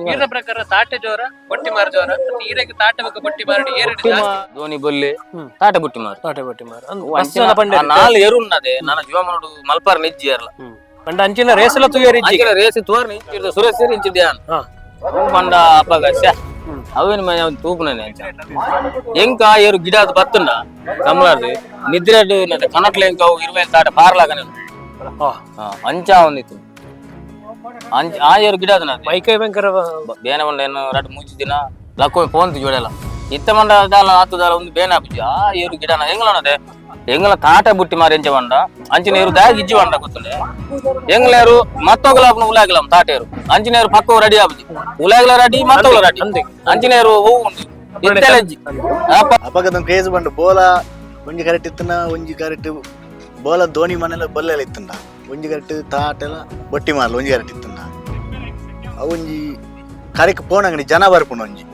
ಈರ ಪ್ರಕಾರ ತಾಟೆ ಜೋರ ಬೊಟ್ಟಿಮಾರ್ ಜೋರ ಈರೆಗೆ ತಾಟೆ ಬಗ್ಗೆ ಬೊಟ್ಟಿಮಾರ್ ಧೋನಿ ಬೊಲ್ಲೆ ತಾಟೆ ಬೊಟ್ಟಿಮಾರ್ ನಾಲ್ ಏರು ఉన్నదే ನನ್ನ ಜೀವ ಮಾಡುದು ಮಲ್ಪಾರ್ ನಿಜ್ಜಿ ಇರಲ್ಲ ಪಂಡ ಅಂಚಿನ ರೇಸಲ ತುಯರಿ ಅಂಚಿನ ರೇಸ್ ತುವರ್ ನಿಂಚಿರ್ದ ಸುರೇಶ್ ಸೇರಿ ಇಂಚಿದ್ಯಾನ್ ಪಂಡ ಅಪ್ಪಗ ಅವೇನು ತೂಪುನೇ ಎಂಕ ಏರು ಗಿಡ ಅದು ಬತ್ತುಂಡ ಕಮಲಾರ್ದು ನಿದ್ರೆಡು ಕನಕ್ಲೆ ಎಂಕ ಇರುವೈಲ್ ತಾಟ ಪಾರ್ಲಾಗ ಅಂಚಾ ಒಂದಿತ್ತು ಆ ಏರು ಗಿಡ ಅದ ಮೈಕೈ ಭಯಂಕರ ಬೇನೆ ಮಂಡ ಏನು ರಡ್ ಮೂಜಿ ದಿನ ಲಕ್ಕೋ ಫೋನ್ ಜೋಡೆಲ್ಲ ಇತ್ತ ಮಂಡ ದಾಲ ಆತು ದಾಲ ಒಂದು ಬೇನೆ ಹಾಪಿಜಿ ಆ ಏರು ಗಿಡನ ಎಂಗ್ಲನದೆ ಎಂಗ್ಲ ತಾಟ ಬುಟ್ಟಿ ಮಾರಿ ಎಂಚ ಮಂಡ ಅಂಚಿನ ಏರು ದಾಗ ಇಜ್ಜಿ ಮಂಡ ಗೊತ್ತುಂಡೆ ಎಂಗ್ಲೇರು ಮತ್ತೊಗಲಾಪನ ಉಲಾಗಿಲಂ ತಾಟೇರು ಅಂಚಿನೇರು ಪಕ್ಕ ರೆಡಿ ಆಪುಜಿ ಉಲಾಗಿಲ ರೆಡಿ ಮತ್ತೊಗಲ ರೆಡಿ ಅಂಚಿನೇರು ಹೂವು ಉಂಡು ಇತ್ತಲೆಜ್ಜಿ ಅಪಗದ ಕ್ರೇಜ್ ಬಂಡು ಬೋಲ ಒಂಜಿ ಕರೆಕ್ಟ್ ಇತ್ತನ ಒಂಜಿ ಕರೆಕ್ಟ್ ಬೋಲ ಧೋನಿ ಮನೆಲ್ಲ ಬೊಲ್ಲೆಲ್ಲ ಇತ್ತಂಡ ಒಂಜಿ ಕರೆಕ್ಟ್ ತಾಟೆಲ್ಲ ಬೊಟ್ಟಿ ಮಾರ್ಲ ಒಂಜಿ ಕರೆಕ್ಟ್ ಇತ್ತಂಡ ಅವು ಒಂಜಿ ಕರೆಕ್ ಪೋಣಂಗಡಿ ಜನ ಬರ್ಪುಂಡು ಒಂಜಿ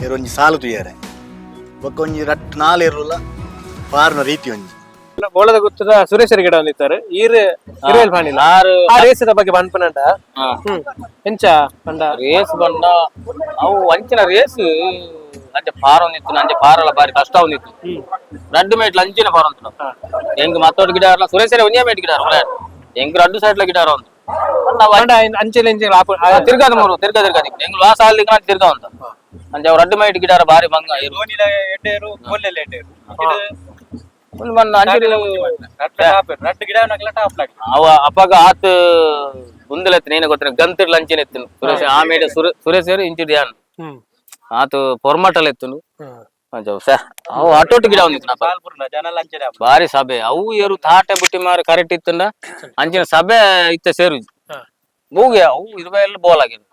ಏರು ಒಂಜಿ ಸಾಲು ತುಯ್ಯಾರೆ ಬೊಕ್ಕ ಒಂಜಿ ರಟ್ ನಾಲ್ ಏರುಲ ಪಾರ್ನ ರೀತಿ ಒಂಜಿ ಬೋಳದಗುತ್ತದ ಸುರೇಶ್ ಗಿಡ ಒಂದಿತ್ತಾರೆ ಇರುವೈಲ್ ಪಾಣಿಲ ಆ ರೇಸದ ಬಗ್ಗೆ ಬನ್ಪನಂಡ ಎಂಚ ಪಂಡ ರೇಸ್ ಬಂಡ ಅವು ಅಂಚಿನ ರೇಸ್ ಅಂಚೆ ಪಾರ ಒಂದಿತ್ತು ಅಂಚೆ ಪಾರಲ್ಲ ಬಾರಿ ಕಷ್ಟ ಒಂದಿತ್ತು ರಡ್ಡು ಮೇಟ್ಲ ಅಂಚಿನ ಪಾರ ಅಂತ ಎಂಗ್ ಮತ್ತೊಟ್ಟು ಗಿಡ ಸುರೇಶ್ ಒಂಜೇ ಮೇಟ್ ಗಿಡ ಎಂಗ್ ರಡ್ಡು ಸೈಡ್ಲ ಗಿಡ ಒಂದು ಅಂಚೆಲ ತಿರ್ಗಾದ ಮೂರು ತಿರ್ಗಾ ಎಂಗ್ ಲಾಸ್ ಅಲ್ಲಿ ತಿರ್ಗಾ ಅಂತ ಅಂಚೆ ಅವ್ ರಡ್ಡು ಮೇಟ್ ಗಿಡ ಬಾರಿ ಬಂಗ ಅವ ಅಪ್ಪಗ ಆತ್ ಮುಂದೆತ್ತ ನೇನ ಗೊತ್ತಿನ ಗಂತಿರ್ಲ ಅಂಚಿನ ಎತ್ತನು ಸುರೇಶ್ ಆಮೇಲೆ ಸುರೇಶ್ ಇಂಚಿಡ್ ಯಾನ್ ಆತು ಪೊರ್ಮಟಲ್ ಎತ್ತನು ಅವು ಅಟೋಟ್ ಗಿಡ ಒಂದಿತ್ತು ಬಾರಿ ಸಭೆ ಅವು ಏರು ತಾಟೆ ಬುಟ್ಟಿ ಮಾರಿ ಕರೆಕ್ಟ್ ಇತ್ತಂಡ ಅಂಚಿನ ಸಭೆ ಇತ್ತ ಸೇರು ಮೂಗೆ ಅವು ಇರುವೆಲ್ಲ ಬೋಲ್ ಆಗಿದ್ದು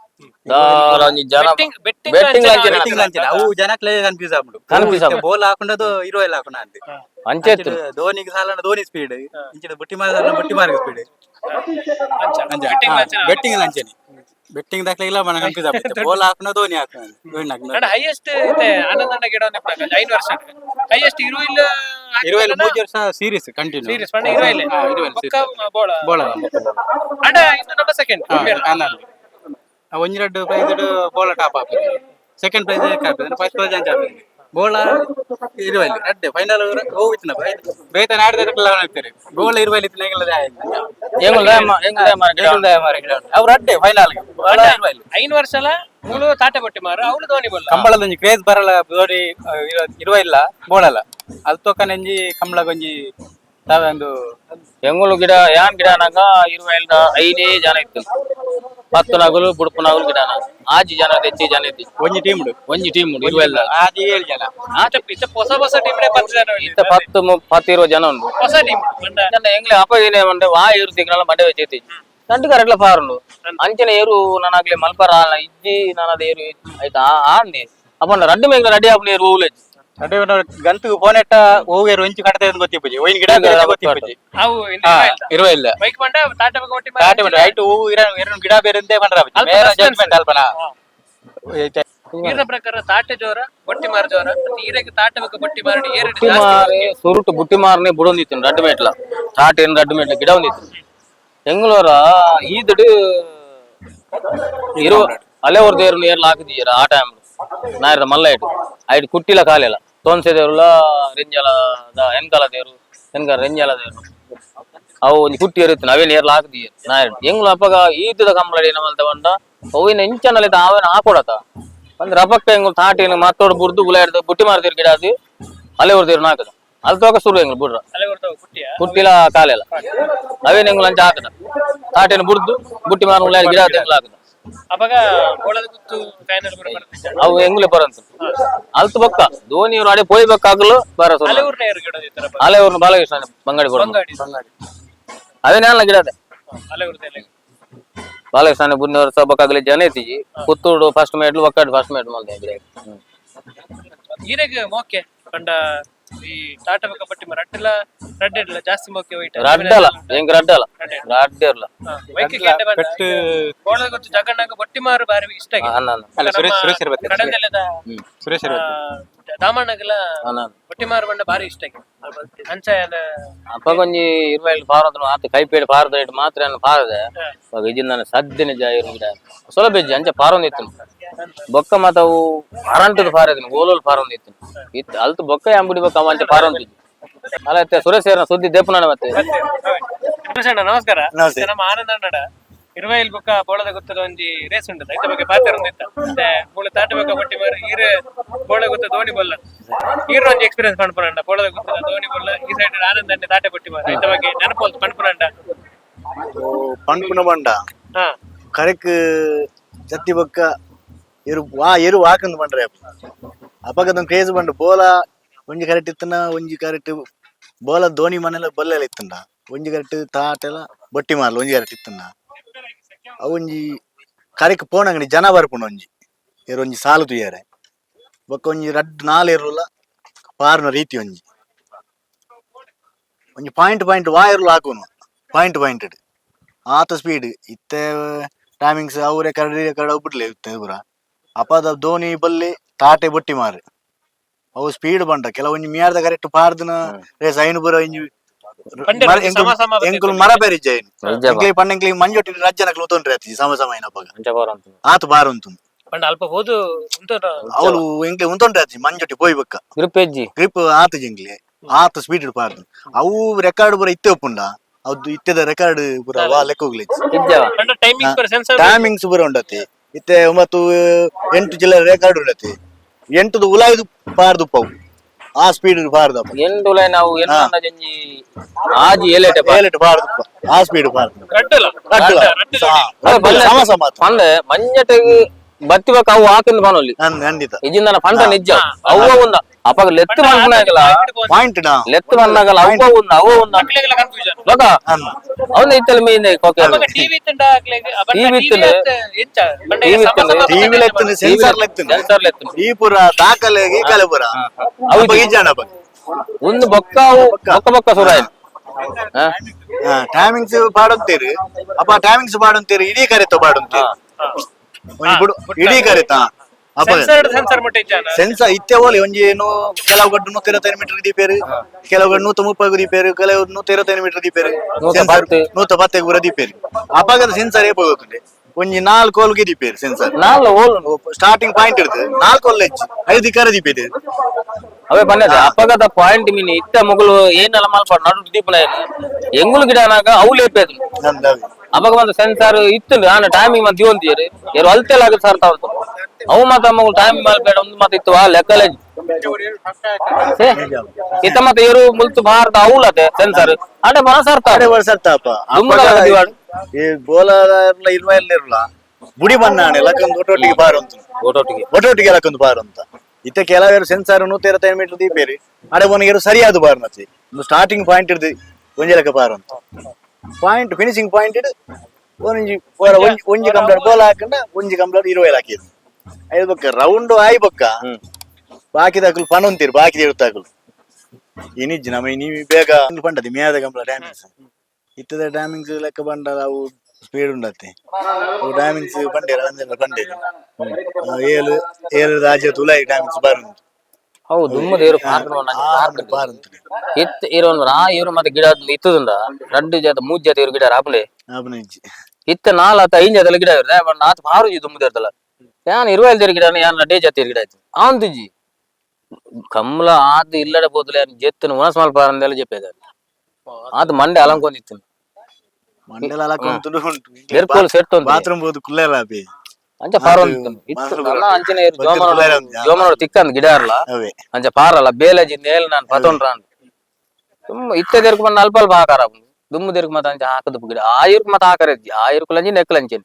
ಬೋಲ್ ಹಾಕೊಂಡದು ಇರುವೆಲ್ಲ ಹಾಕೊಂಡ ಅಂಚೆ ಧೋನಿಗೆ ಸಾಲ ಧೋನಿ ಸ್ಪೀಡ್ ಇಂಚಿನ ಬುಟ್ಟಿ ಮಾರ ಬುಟ್ಟಿ ಮಾರ್ಗ ಸ್ಪೀಡ್ ಬೆಟ್ಟಿಂಗ್ ಅಂಚೆನೆ ಬೆಟ್ಟಿಂಗ್ ದಾಖಲೆ ಇಲ್ಲ ಮನ ಕನ್ಫ್ಯೂಸ್ ಆಗ್ತದೆ ಬೋಲ್ ಹಾಕೋಣ ಧೋನಿ ಹಾಕೋಣ ಹೈಯೆಸ್ಟ್ ಆನಂದ ಗಿಡ 5 ವರ್ಷ ಹೈಯೆಸ್ಟ್ ಇರುವೆಲ್ಲ 3 ವರ್ಷ ಸೀರೀಸ್ ಕಂಟಿನ್ಯೂ ಸೀರೀಸ್ ಪಂಡ ಇರುವೆಲ್ಲ ಬೋಳ ಬೋಳ ಅಡ ಇನ್ನು ನಮ್ಮ ಸೆಕೆಂಡ್ ಆನಂದ್ ಒಂಜಿ ರಡ್ಡು ಪ್ರೈಸ್ ಬೋಳ ಟಾಪ್ ಹಾಕ್ತದೆ ಸೆಕೆಂಡ್ ಪ್ರೈಸ್ ಹಾಕ್ತದೆ ಫಸ್ಟ್ ಪ್ರೈಸ್ ಅಂಚ ಹಾಕ್ತದೆ ಬೋಳ ಇರುವೆಲ್ಲ ರಡ್ಡೆ ಫೈನಲ್ ಹೋಗಿತ್ತು ಬೇತ ನಾಡಿದ ಹೇಳ್ತಾರೆ ಬೋಳ ಇರುವೆಲ್ಲ ಅವ್ರು ರಡ್ಡೆ ಫೈನಲ್ 5 ವರ್ಷಲ ಮೂಲು ತಾಟೆ ಬಟ್ಟಿ ಮಾರ ಅವಳು ಧೋನಿ ಬಲ್ಲ ಕಂಬಳದ ಒಂಜಿ ಕ್ರೇಜ್ ಬರಲ್ಲ ಧೋನಿ ಇರುವೆಲ್ಲ ಬೋಳಲ್ಲ ಅದು ತೊಕೊಂಜಿ ಕಂಬಳ ಒಂಜಿ ಒಂದು ಎಂಗುಲು ಗಿಡ ಯಾನ್ ಗಿಡ ನಾಗ ಇರುವೆಲ್ಲ 5 ಜನ ಇತ್ತು 10 ನಗಲು ಬುಡುಪು ನಗಲು ಗಿಡ ಆಜಿ ಜನ ಹೆಚ್ಚಿ ಜನ ಇತ್ತು ಒಂಜಿ ಟೀಮ್ ಇರುವೆಲ್ಲ ಆಜಿ 7 ಜನ ಹೊಸ ಟೀಮ್ 10 ಜನ ಇತ್ತ 10-20 ಜನ ಉಂಟು ಹೊಸ ಟೀಮ್ ಎಂಗ್ಲೆ ಅಪ್ಪ ಏನೇ ಮಂಡೆ ವಾ ಏರು ಸಿಗ್ನಲ್ಲ ಮಂಡೆ ವೆಚ್ಚೈತಿ ನಂಟು ಕರೆಕ್ಟ್ಲ ಪಾರುಂಡು ಅಂಚನೆ ಏರು ನಾನಾಗ್ಲಿ ಮಲ್ಪರ ಇಜ್ಜಿ ನಾನದ ಏರು ಆಯ್ತಾ ಆಂದಿ ಅಪ್ಪ ರಡ್ಡು ಮೇಘ ರೆಡಿ ಆಪುನ ಏರು ಹೂಲೆಜ್ ಅದೇ ಗಂತು ಫೋನೆಟ್ಟ ಹೋಗೇರು ಇಂಚು ಕಡತೆ ಅಂತ ಗೊತ್ತಿಪ್ಪುಜಿ ಒಯ್ನ ಗಿಡ ಗೊತ್ತಿಪ್ಪುಜಿ ಅವು ಇರುವೆಲ್ಲ ಬೈಕ್ ಬಂಡ ತಾಟೆ ಬಗ್ಗೆ ಒಟ್ಟಿ ತಾಟೆ ಬಂಡ ಐಟು ಹೂ ಎರಡು ಗಿಡ ಬೇರೆ ಅಂತೆ ಬಂದ್ರ ಬೇರೆ ಜಡ್ಜ್ಮೆಂಟ್ ಅಲ್ಪನಾ ಈರ ಪ್ರಕಾರ ತಾಟೆ ಜೋರ ಬೊಟ್ಟಿ ಮಾರ ಜೋರ ಈರೆಗೆ ತಾಟೆ ಬಗ್ಗೆ ಬೊಟ್ಟಿ ಮಾರಡಿ ಬುಟ್ಟಿ ಮಾರಿ ಸುರುಟು ಬುಟ್ಟಿ ಮಾರನೆ ಬುಡ ಒಂದಿತ್ತು ರಡ್ಡು ಮೇಟ್ಲ ತಾಟೆ ರಡ್ಡು ಮೇಟ್ಲ ಗಿಡ ಒಂದಿತ್ತು ಎಂಗ್ಳೂರ ಈದಡು ಇರುವ ಅಲೆ ಹೊರದೇರು ಏರ್ಲ ಹಾಕಿದೀರ ಆ ಟೈಮ್ ನಾಯರ ಮಲ್ಲ ಐಟ್ ಕುಟ್ಟಿಲ ಕಾಲೆಲ್ಲ ತೋನ್ಸೆ ದೇವ್ರಲ್ಲ ರೆಂಜಲ ಎನ್ಕಲ ದೇವ್ರು ರೆಂಜಲ ದೇವ್ರು ಅವು ಒಂದು ಕುಟ್ಟಿ ಇರುತ್ತೆ ಅವೇನು ಏರ್ಲ ಹಾಕಿದೀರ ನಾಯರ್ ಎಂಗ್ಳು ಅಪ್ಪಗ ಈತದ ಕಂಬಳ ಏನ ಮಲ್ತ ಬಂಡ ಅವಿನ ಇಂಚನಲ್ಲ ಅವೇನ ಹಾಕೊಡತ ಅಂದ್ರೆ ಅಪ್ಪಕ್ಕ ಹೆಂಗ್ ತಾಟಿನ ಮತ್ತೋಡು ಬುರ್ದು ಗುಲಾಡ್ದು ಬುಟ್ಟಿ ಮಾರ್ತೀರ್ ಗಿಡ ಅದು ಅಲೆ ಹೊರದೇವ್ರು ಹಾಕದ ಅಲ್ಲಿ ತೋಕ ಸುರು ಹೆಂಗ್ ಬುಡ್ರ ಕುಟ್ಟಿಲ ಕಾಲೆಲ್ಲ ಅವೇನ್ ಹೆಂಗ್ ಲಂಚ ಹಾಕದ ತಾಟಿನ ಬುರ್ದು ಬುಟ್ಟಿ ಮಾರ ಗುಲಾಡಿ ಗಿಡ ಹೆಂಗ್ಲ ಹಾಕದ ಅವಾಗ ಬೋಳದಗುತ್ತು ಫೈನಲ್ ಅವು ಹೆಂಗ್ಲೆ ಬರಂತ ಅಲ್ತ ಬಕ್ಕ ಧೋನಿ ಇವ್ರು ಅಡೆ ಪೋಯ್ ಬೇಕಾಗಲು ಬರ ಅಲೆ ಅವ್ರನ್ನ ಬಾಲಕೃಷ್ಣ ಬಂಗಾಡಿ ಅವೇನ ಗಿಡ ಅದೇ ಬಾಲಕೃಷ್ಣ ಬುದ್ಧಿ ವರ್ಷ ಬೇಕಾಗಲಿ ಜನ ಐತಿಜಿ ಪುತ್ತೂರು ಫಸ್ಟ್ ಮೇಟ್ಲು ಒಕ್ಕಡಿ ಫಸ್ಟ್ ಮೇಟ್ ಮಾಡ್ದೆ ಈರೆಗೆ ಮೋಕೆ ಕಂಡ ಈ ತಾಟ ಬಗ್ಗೆ ಬಟ್ಟಿ ಮಾರ ರಡ್ಡೆಲ್ಲ ಜಾಸ್ತಿ ಮೋಕೆ ವೈಟ್ ರಡ್ಡಲ್ಲ ಹೆಂಗ್ ರಡ್ಡಲ್ಲ ರಡ್ಡಿರ್ಲ ಬೋಳದಗುತ್ತು ಜಗಣ್ಣಾಗ ಬಟ್ಟಿ ಮಾರು ಬಾರಿ ಇಷ್ಟ ಸುರೇಶ್ ದಾಮಣ್ಣಗೆಲ್ಲ Bottimar ಬಂಡ ಬಾರಿ ಇಷ್ಟ ಅಂಚ ಅಪ್ಪ ಕೊಂಜಿ ಇರುವೈಲ್ ಪಾರದ ಆತ ಕೈಪೇಡಿ ಪಾರದ ಇಟ್ಟು ಮಾತ್ರ ಪಾರದೆ ಇದನ್ನ ಸದ್ಯ ನಿಜ ಗಿಡ ಸುಲಭ ಅಂಚ ಪಾರೊಂದಿತ್ತು ಬೊಕ್ಕ ಮತ್ತ ಅವು ಅರಂಟದ ಪಾರದಿನ ಓಲೋಲ್ ಪಾರೊಂದಿತ್ತು ಇತ್ತು ಅಲ್ತು ಬೊಕ್ಕ ಅಂಬಿಡಿ ಬೊಕ್ಕ ಅಂಚ ಪಾರೊಂದಿತ್ತು ಅಲ್ಲ ಸುರೇಶ್ ಸುದ್ದಿ ದೇಪುನ ಮತ್ತೆ ನಮಸ್ಕಾರ ನಮ್ಮ ಆನಂದ ಅಣ್ಣಡ Iruvail book Boladaguthu onji race undu aita ಬಗ್ಗೆ ಪಾತ್ರ ಒಂದಿತ್ತ ಮತ್ತೆ ಮೂಲ ತಾಟ ಬಗ್ಗೆ Bottimar Boladaguthu dhoni bolla onji experience ಪನ್ಪುನಂಡ Boladaguthu dhoni bolla ಈ side anand and thate Bottimar aita ಬಗ್ಗೆ ನೆನಪು ಪನ್ಪುನಂಡ ಪನ್ಪುನ ಬಂಡ ಕರೆಕ್ ಜತ್ತಿ ಬೊಕ್ಕ ಎರು ವಾಕಂದು ಬಂಡ್ರೆ ಅಪಗದ ಕ್ರೇಜ್ ಬಂಡು ಬೋಲ ಒಂಜಿ ಕರೆಕ್ಟ್ ಇತ್ತನ ಒಂಜಿ ಕರೆಕ್ಟ್ ಬೋಲ dhoni ಮನೆಲ ಬಲ್ಲೆಲ ಇತ್ತಂಡ ಒಂಜಿ ಕರೆಕ್ಟ್ ತಾಟೆಲ Bottimar ಒಂಜಿ ಕರೆಕ್ಟ್ ಇತ್ತಂಡ ಅವೊಂಜಿ ಕರೆಕ್ ಪೋನಂಗಡಿ ಜನ ಬರ್ಪುಂಡು ಒಂಜಿ ಒಂಜಿ ಸಾಲು ತುಯ್ಯಾರೆ ಬೊಕ್ಕ ಒಂಜಿ ರಡ್ ನಾಲ್ ಇರುಲ ಪಾರ್ನ ರೀತಿ ಒಂಜಿ ಪಾಯಿಂಟ್ ವಾಯರ್ಲು ಹಾಕುನು ಪಾಯಿಂಟ್ ಆತ ಸ್ಪೀಡ್ ಇತ್ತೆ ಟೈಮಿಂಗ್ಸ್ ಅವ್ರೆ ಕಡೆ ಒಬ್ಬಿಡ್ಲೆ ಇತ್ತೆ ಪೂರ ಅಪದ dhoni ಬಲ್ಲಿ ತಾಟೆ Bottimar ಅವು ಸ್ಪೀಡ್ ಬಂಡ ಕೆಲವೊಂಜಿ ಮಿಯಾರ್ದ ಕರೆಕ್ಟ್ ಪಾರ್ದನ ರೇಸ್ ಐನು ಪೂರ ಒಂಜಿ ಎಂಕುಲು ಮರ ಬೇರೆ ಎಂಕ್ಲಿ ಪಂಡೆಂಕ್ಲಿ ಮಂಜೊಟ್ಟಿ ರಜ್ಜನಕ್ಲು ಉತೊಂಡ್ರೆ ಆತಿ ಸಮ ಆತು ಬಾರ್ ಉಂತು ಅಲ್ಪ ಹೋದು ಅವಳು ಎಂಕ್ಲಿ ಉಂತೊಂಡ್ರೆ ಆತಿ ಮಂಜೊಟ್ಟಿ ಪೋಯ್ ಬಕ್ಕ ಗ್ರಿಪ್ ಆತು ಜಿಂಕ್ಲಿ ಆತು ಸ್ಪೀಡ್ ಪಾರ್ದು ಅವು ರೆಕಾರ್ಡ್ ಪೂರ ಇತ್ತೆ ಒಪ್ಪುಂಡ ಅದು ಇತ್ತೆದ ರೆಕಾರ್ಡ್ ಪೂರ ವಾ ಲೆಕ್ಕ ಹೋಗ್ಲಿ ಟೈಮಿಂಗ್ಸ್ ಪೂರ ಉಂಡತಿ ಇತ್ತೆ 9-8 ಜಿಲ್ಲೆ ರೆಕಾರ್ಡ್ ಉಂಡತಿ 8 ಉಲಾಯ್ದು ಪಾರ್ದು ಪವು ಆ ಸ್ಪೀಡ್ ಪಾರ್ದ ನಾವು ಆಜಿ ಏಲೆಟ್ ಪಾರ್ದು ಆ ಸ್ಪೀಡ್ ಪಾರ್ದು ಪಂಡೆ ಮಂಜಟೆಗೆ ಬತ್ತಿವಕ ಅವು ಹಾಕಿಂದು ಬಾನೊಲ್ಲಿ ಖಂಡಿತ ಇಜಿಂದನ ಪಂಡ ನಿಜ ಅವ್ವ ಉಂದ ಅಪಗ ಲೆತ್ತು ಬಂದಾಗಲ ಪಾಯಿಂಟ್ ಲೆತ್ತು ಬಂದಾಗಲ ಅವ್ವ ಉಂದ ಲೋಕ ಅವನ ಇತ್ತಲ ಮೀನೆ ಕೋಕೆ ಟಿವಿ ತಿಂಡ ಟಿವಿ ಲೆತ್ತನೆ ಸೆನ್ಸರ್ ಲೆತ್ತನೆ ಈ ಪುರ ದಾಖಲೆ ಗೀಕಲೆ ಪುರ ಅವು ಬೀಜಾಣ ಒಂದು ಬೊಕ್ಕ ಬೊಕ್ಕ ಸುರಾಯ ಟೈಮಿಂಗ್ಸ್ ಪಾಡಂತೀರಿ ಅಪ್ಪ ಟೈಮಿಂಗ್ಸ್ ಪಾಡಂತೀರಿ ಇಡೀ ಕರೆತ ಪಾಡಂತೀರಿ ಇಡೀ ಕರೆತ ಸೆನ್ಸರ್ ಇತ್ತೆ ಹೋಲಿ ಒಂಜಿ ಏನು ಕೆಲವು ಗಡ್ಡು 125 ಮೀಟರ್ ದೀಪೇರು ಕೆಲವು ಗಡ್ಡು 130 ದೀಪೇರು ಕೆಲವು 125 ಮೀಟರ್ ದೀಪೇರು 110 ಗುರ ದೀಪೇರು ಅಪಾಗದ ಸೆನ್ಸರ್ ಏಪೋಗುತ್ತದೆ ಒಂಜಿ 4 ಕೋಲ್ಗೆ ದೀಪೇರು ಸೆನ್ಸರ್ ಸ್ಟಾರ್ಟಿಂಗ್ ಪಾಯಿಂಟ್ ಇರ್ತದೆ 4 ಕೋಲ್ ಹೆಚ್ಚು 5 ಕರ ದೀಪೇರು ಅವೇ ಬಂದದ ಅಪಗದ ಪಾಯಿಂಟ್ ಮಿನಿ ಇತ್ತ ಮೊಗಲು ಏನಲ್ಲ ಮಲ್ಪ ನಡು ದೀಪನ ಎಂಗುಲು ಗಿಡನಾಗ ಅವು ಲೇಪೇದು ಅವಾಗ ಒಂದು ಸೆನ್ಸಾರ್ ಇತ್ತು ನಾನು ಟೈಮಿಂಗ್ ಮತ್ತೆ ಜೀವಂತೀರಿ ಯಾರು ಅಲ್ತೆಲ್ಲ ಆಗುತ್ತೆ ಸರ್ ತಾವು ಅವು ಮಾತ್ರ ಮಗು ಟೈಮಿಂಗ್ ಮಾಡಬೇಡ ಒಂದು ಮಾತು ಇತ್ತು ಆ ಲೆಕ್ಕಲೇಜ್ ಇತ್ತ ಮತ್ತೆ ಏರು ಮುಲ್ತು ಭಾರತ ಅವಲತೆ ಸೆನ್ಸಾರ್ ಅಡೆ ಬರ್ಸರ್ತಾಪ ಈ ಬೋಲಾದ Iruvail ಇರಲ್ಲ ಬುಡಿ ಬಣ್ಣಾಣೆ ಲಕ್ಕಂದು ಒಟ್ಟೊಟ್ಟಿಗೆ ಬಾರು ಅಂತ ಒಟ್ಟೊಟ್ಟಿಗೆ ಲಕ್ಕಂದು ಬಾರು ಅಂತ ಇತ್ತ ಕೆಲವೇರು ಸೆನ್ಸಾರ್ 125 ಮೀಟರ್ ದೀಪೇರಿ ಅಡೆ ಒನಗೇರು ಸರಿಯಾದ ಬಾರ್ ನತಿ ಒಂದು ಸ್ಟಾರ್ಟಿಂಗ್ ಪಾಯಿಂಟ್ ಇರ್ದು ಒಂಜಿ ಲೆಕ್ಕ ಬಾರು ಅಂತ ಪಾಯಿಂಟ್ ಫಿನಿಶಿಂಗ್ ಪಾಯಿಂಟ್ ಇಡ್ ಒಂಜಿ ಕಂಪ್ಲೇಟ್ ಬೋಲ್ ಹಾಕಂಡ ಒಂಜಿ ಕಂಪ್ಲೇಟ್ Iruvail ಹಾಕಿದ್ರು ಐದು ಬೊಕ್ಕ ರೌಂಡ್ ಆಯ್ ಬೊಕ್ಕ ಬಾಕಿದಾಕಲು ಪಣೊಂತೀರು ಬಾಕಿ ಇರುತ್ತಾಕಲು ಏನಿಜ್ಜಿ ನಮ್ಮ ನೀವು ಬೇಗ ಪಂಡತಿ ಮೇದ ಕಂಪ್ಲೇಟ್ ಟೈಮಿಂಗ್ಸ್ ಇತ್ತದ ಟೈಮಿಂಗ್ಸ್ ಲೆಕ್ಕ ಬಂಡ ಅವು ಸ್ಪೀಡ್ ಉಂಡತಿ ಅವು ಟೈಮಿಂಗ್ಸ್ ಪಂಡೇರ ಪಂಡೇರು ಏಳು ರಾಜ್ಯ ತುಲಾಯಿ ಟೈಮಿಂಗ್ಸ್ ಬಾರುಂಟು ಹೌದು ದುಮ್ಮದೇರು ಇತ್ತು ಇರೋನ್ ಆ ಇವರು ಮತ್ತೆ ಗಿಡ ಇತ್ತದಿಂದ 2 ಜಾತ 3 ಜಾತ ಇವರು ಗಿಡ ಆಪಲೆ ಇತ್ತ 4-5 ಜಾತಲ ಗಿಡ ಇವ್ರ ನಾತ್ ಮಾರು ದುಮ್ಮದೇರ್ತಲ್ಲ ಯಾನ್ Iruvail ದೇರ್ ಗಿಡ ಯಾನ್ ಡೇ ಜಾತಿ ಗಿಡ ಆಯ್ತು ಅವನ್ ತುಜಿ ಕಮಲ ಆದ್ ಇಲ್ಲಡೆ ಬೋದಲೆ ಜೆತ್ತನು ಒಣಸ್ ಮಾಲ್ ಪಾರಂದೆಲ್ಲ ಜೆಪ್ಪೇದ ಆದ್ ಮಂಡೆ ಅಲಂಕೊಂಡಿತ್ತು ಮಂಡೆಲ ಅಲಂಕೊಂತುಡು ಉಂಟು ಏರ್ಕೋಲ್ ಸೆಟ್ ಒಂದು ಬಾತ್ರೂಮ್ ಬೋದು ಕುಲ್ಲೆಲ್ಲ ಬಿ ಅಂಚ ಪಾರೊಂದು ಇತ್ತು ನನ್ನ ಅಂಚನೆ ಜೋಮನೋಡ ತಿಕ್ಕಂದ್ ಗಿಡ ಇರಲ್ಲ ಅಂಚ ಪಾರಲ್ಲ ಬೇಲಜಿ ನೇಲ್ ನಾನು ಪತೊಂಡ್ರ ಅಂತ ತುಂಬ ಇತ್ತದೇರ್ಕು ಬಂದು ಅಲ್ಪ ಹಾಕಾರ ದುಮ್ಮದೇರ್ಕು ಮತ್ತೆ ಅಂಚ ಹಾಕದು ಗಿಡ ಆಯುರ್ಕು ಮತ್ತೆ ಹಾಕರ ಆಯುರ್ಕು ಲಂಜಿ ನೆಕ್ಲಂಚೆ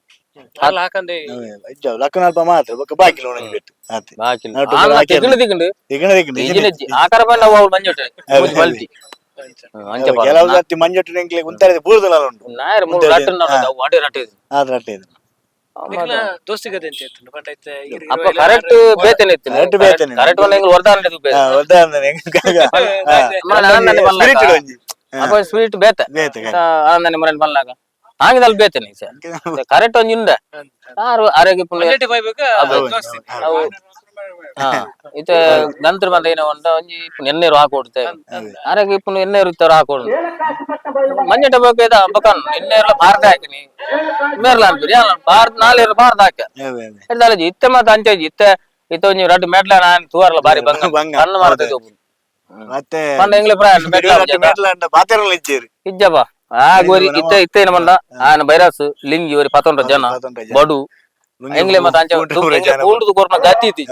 ಲಕ್ಕನ ಅಲ್ಪ ಮಾತ್ರ ಬಾಕಿ ಆಕಾರ ಬಂದ ಅವ್ರು ಮಂಜೊಟ್ಟೆ ಬಲ್ತಿ ಕೆಲವು ಜಾತಿ ಮಂಜೊಟ್ಟಿನ ಉಂತಾರೆ ಬೂರ್ದಲ್ಲ ಉಂಟು ನಾಯರ್ 3 ರಟ್ಟೆ ರಟ್ಟೆ ದೋಸ್ತಿಗದೆ ಅಪ್ಪ ಕರೆಕ್ಟ್ ಬೇತೇನೆ ಇತ್ತು ಕರೆಕ್ಟ್ ಒಂದು ಹೆಂಗ್ ಅಪ್ಪ ಸ್ವೀಟ್ ಬೇತ ಆನಂದನೆ ಮನೆ ಬಂದಾಗ ಹಾಗಿದಲ್ಲಿ ಬೇತೇನೆ ಕರೆಕ್ಟ್ ಒಂದು ಇಂದ ಆರೋಗ್ಯ ಹಾ ಇತ್ತೆ ನಂತರ ಬಂದ ಏನೋ ಅಂತ ಒಂಜಿ ಎಣ್ಣೆರು ಹಾಕೊಡ್ತೇವೆ ಆರೆಗೆ ಇಪ್ಪು ಎಣ್ಣೆರು ಇತ್ತವ್ರು ಹಾಕೊಡು ಮಂಜಟ ಬೇಕಾದ ಬಕನ್ ಎಣ್ಣೆರ್ಲ ಬಾರ್ದ ಹಾಕಿನಿ ಮೇರ್ಲ ಅನ್ಬಿಡಿ ಬಾರ್ದ ನಾಳೆರು ಬಾರ್ದ ಹಾಕ ಹೇಳ್ದಾಲಜಿ ಇತ್ತೆ ಮತ್ತೆ ಅಂಚೆಜಿ ಇತ್ತೆ ಇತ್ತ ಒಂಜಿ ರಡ್ಡು ಮೆಡ್ಲ ನಾನು ತೂರ್ಲ ಬಾರಿ ಬಂಗ ಕಣ್ಣು ಮಾಡ್ತೇವೆ ಮತ್ತೆ ಪಂಡ ಎಂಗ್ಲೆ ಪ್ರಾಯ ಇಜ್ಜಪ್ಪ ಆ ಗೋರಿ ಇತ್ತೆ ಇತ್ತೇನ ಮಂಡ ಆನ ಬೈರಾಸು ಲಿಂಗಿ ಓರಿ 11 ಜನ ಬಡು ಎಂಗ್ಲೆ ಮತ್ತೆ ಅಂಚೆ ಕೂಡುದು ಕೊರ್ನ ಗತಿ ಇತ್ತಿ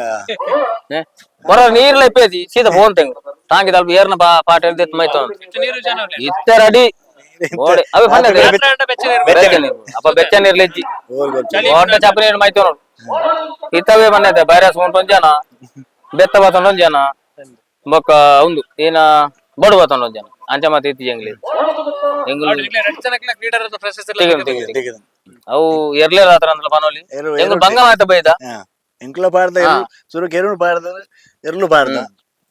ಹೊರ ನೀರ್ಲ ಇಪ್ಪೇದಿ ಸೀದಾ ಫೋನ್ ತೆಂಗ್ ತಾಂಗಿ ತಲ್ಪ ಏರ್ನ ಪಾಟ ಎಲ್ದೆತ್ ಮೈತ ಇತ್ತೆ ರೆಡಿ ಓಡಿ ಅವೆ ಪಂಡ ಅಪ್ಪ ಬೆಚ್ಚ ನೀರ್ಲ ಇಜ್ಜಿ ಓಟ ಚಾಪ ನೀರು ಮೈತ ನೋಡು ಇತ್ತವೇ ಮನ್ನೆದೆ ಬೈರಾಸ್ ಒಂದ್ ಜನ ಬೆತ್ತ ಬತ್ತೊಂದ್ ಒಂದ್ ಜನ ಬೊಕ್ಕ ಉಂದು ಏನ ಬಡು ಬತ್ತೊಂದ್ ಒಂದ್ ಜನ ಅಂಚ ಮತ್ತೆ ಇತ್ತಿ ಎಂಗ್ಲಿ ಅವು ಎರ್ಲೇರ ಹತ್ರ ಅಂದ್ಲ ಪನೋಲಿ ಎಂಗ್ ಬಂಗ ಮಾತ ಬೈದ ಎಂಕ್ಲ ಪಾಡ್ದ ಸುರಕ್ ಎರುಣ್ ಪಾಡ್ದ ಎರ್ಲು ಪಾಡ್ದ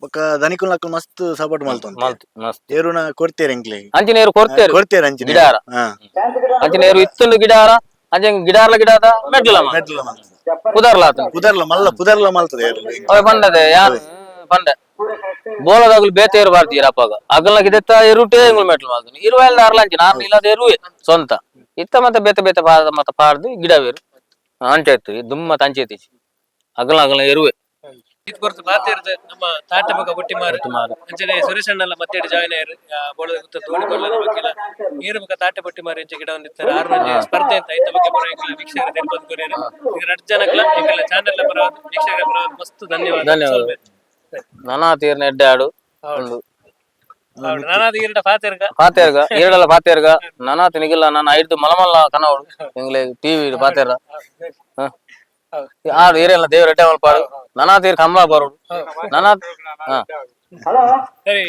ಬೊಕ್ಕ ದನಿಕುಲ್ ನಕುಲ್ ಮಸ್ತ್ ಸಪೋರ್ಟ್ ಮಲ್ತೊಂದು ಎರುಣ ಕೊಡ್ತೇರೆ ಎಂಕ್ಲೆ ಅಂಚಿನ ಏರು ಕೊಡ್ತೇರು ಕೊಡ್ತೇರೆ ಅಂಚಿನ ಗಿಡಾರ ಅಂಚಿನ ಏರು ಇತ್ತುಂಡು ಗಿಡಾರ ಅಂಚೆ ಗಿಡಾರ್ಲ ಗಿಡಾದ ಮೆಡ್ಲ ಪುದರ್ಲ ಪುದರ್ಲ ಮಲ್ಲ ಪುದರ್ಲ ಮಲ್ತದೆ ಅವೆ ಪಂಡದೆ ಯಾನ್ ಪಂಡ ಬೋಲದಾಗುಲು ಬೇತೇರು ಬಾರ್ತೀರ ಅಪ್ಪಾಗ ಅಗಲ್ನಾಗ ಇದೆತ್ತ ಎರುಟೇ ಎಂಗುಲ್ ಮೆಟ್ಲು ಮಾಡ್ತಾನೆ ಇರುವೈಲ್ ಅರ್ಲಂಚಿ ನಾನು ಇಲ್ಲದ ಎರುವೆ ಸ್ವಂತ ಇತ್ತ ಮತ್ತೆ ಬೇತೆ ಬೇತೆ ಪಾದ ಮತ್ತೆ ಪಾಡ್ದು ಗಿಡವೇರು ಅಂಚೆ ಇತ್ತು ದುಮ್ಮ ತಂಚೆ ಐತಿ ಅಗಲ ಎರುವೆ ನಮ್ಮ ತಾಟ ಬೊಕ್ಕ ಬೊಟ್ಟಿಮಾರ್ ಅಂಚನೆ ಸುರೇಶ್ ಅಣ್ಣಲ್ಲ ಮತ್ತೆ ಜಾಯಿನ್ ಆಯ್ರು ಬೋಳದಗುತ್ತ ಧೋನಿ ಬೋಲದ ಬಗ್ಗೆಲ್ಲ ನೀರು ಬೊಕ್ಕ ತಾಟ ಬೊಟ್ಟಿಮಾರ್ ಇಂಚ ಗಿಡ ಒಂದಿತ್ತಾರೆ 6 ಮಂದಿ ಸ್ಪರ್ಧೆ ಅಂತ ಐತ ಬಗ್ಗೆ ಬರೋ ಎಂಕಲ ವೀಕ್ಷಕರ ತೆರಪದು ಕೊರಿಯರು ಈಗ 2 ಜನಕ್ಲ ಎಂಕಲ ಚಾನೆಲ್ ಬರೋ ವೀಕ್ಷಕರ ಬರೋ ಮಸ್ತ್ ಧನ್ಯವಾದ ನಾನಾ ತೀರ್ನ ಎಡ್ಡೆ ಆಡು ನಾನಾದ ಈರಡ ಪಾತೆರ್ಗ ಈರಡಲ ಪಾತೆರ್ಗ ನಾನಾ ತಿನಿಗಿಲ್ಲ ನಾನು ಐದು ಮಲಮಲ್ಲ ಕನವಡು ಎಂಗ್ಲೆ ಟಿವಿ ಪಾತೆರ ಆಡು ಈರೆಲ್ಲ ದೇವ್ರ ಎಡ್ಡೆ ಮಲ್ಪಾಡು ನಾನಾ ತೀರ್ ಕಂಬ ಬರೋಡು ನಾನಾ ಸರಿ